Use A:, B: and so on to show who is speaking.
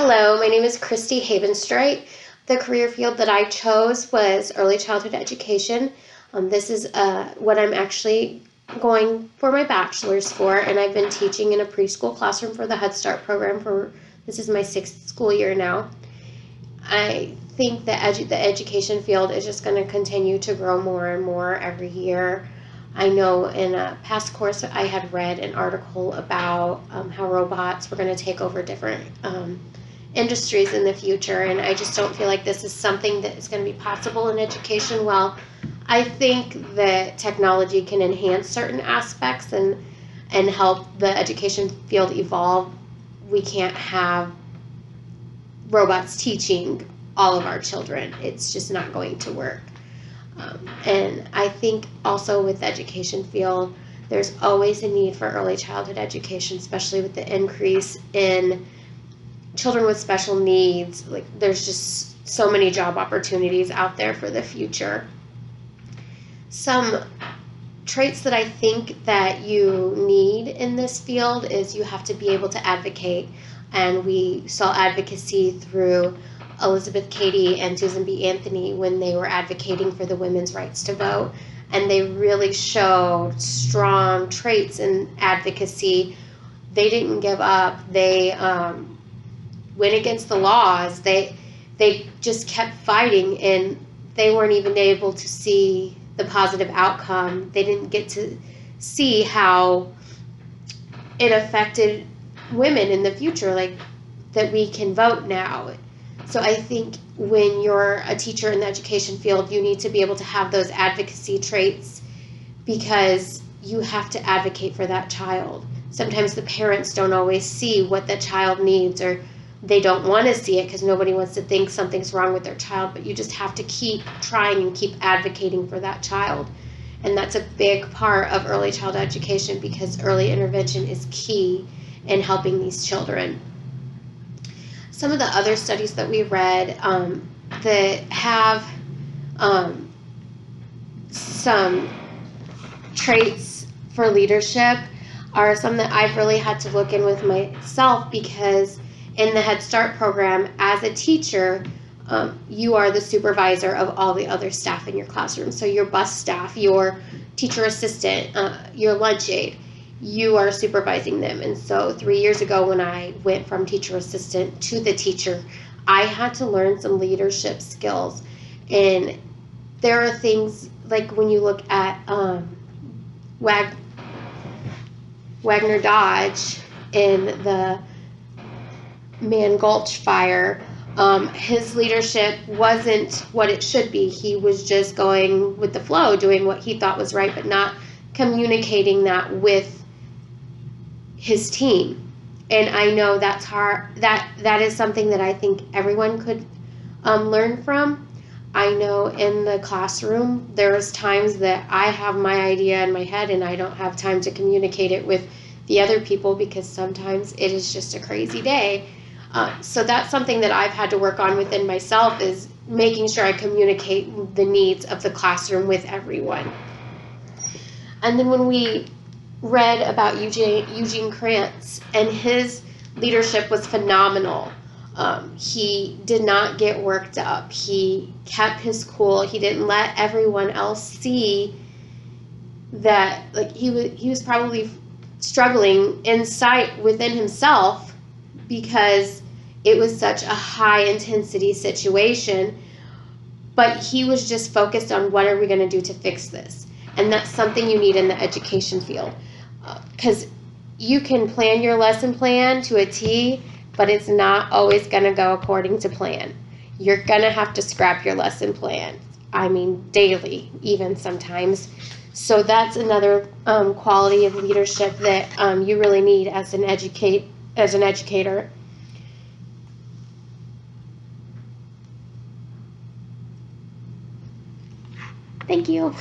A: Hello, my name is ECEkhebenstreit. The career field that I chose was early childhood education. This is what I'm actually going for my bachelor's for, and I've been teaching in a preschool classroom for the Head Start program this is my 6th school year now. I think the education field is just going to continue to grow more and more every year. I know in a past course I had read an article about how robots were going to take over different industries in the future, and I just don't feel like this is something that is going to be possible in education. Well, I think that technology can enhance certain aspects and help the education field evolve. We can't have robots teaching all of our children. It's just not going to work. And I think also with the education field, there's always a need for early childhood education, especially with the increase in children with special needs. Like, there's just so many job opportunities out there for the future. Some traits that I think that you need in this field is you have to be able to advocate, and we saw advocacy through Elizabeth Cady and Susan B. Anthony when they were advocating for the women's rights to vote, and they really showed strong traits in advocacy. They didn't give up. They went against the laws. They just kept fighting, and they weren't even able to see the positive outcome. They didn't get to see how it affected women in the future, like that we can vote now. So I think when you're a teacher in the education field, you need to be able to have those advocacy traits, because you have to advocate for that child. Sometimes the parents don't always see what the child needs, or they don't want to see it because nobody wants to think something's wrong with their child, but you just have to keep trying and keep advocating for that child. And that's a big part of early child education, because early intervention is key in helping these children. Some of the other studies that we read that have some traits for leadership are some that I've really had to look in with myself, because in the Head Start program, as a teacher, you are the supervisor of all the other staff in your classroom. So your bus staff, your teacher assistant, your lunch aide, you are supervising them. And so 3 years ago, when I went from teacher assistant to the teacher, I had to learn some leadership skills. And there are things like when you look at Wagner Dodge in the Man Gulch fire, his leadership wasn't what it should be. He was just going with the flow, doing what he thought was right, but not communicating that with his team. And I know that's hard. That is something that I think everyone could learn from. I know in the classroom, there's times that I have my idea in my head and I don't have time to communicate it with the other people, because sometimes it is just a crazy day. So that's something that I've had to work on within myself, is making sure I communicate the needs of the classroom with everyone. And then when we read about Eugene Krantz, and his leadership was phenomenal. He did not get worked up. He kept his cool. He didn't let everyone else see that, like, he was probably struggling inside within himself, because it was such a high intensity situation. But he was just focused on, what are we going to do to fix this? And that's something you need in the education field, because you can plan your lesson plan to a T, but it's not always going to go according to plan. You're going to have to scrap your lesson plan. I mean, daily, even sometimes. So that's another quality of leadership that you really need as an educator. Thank you.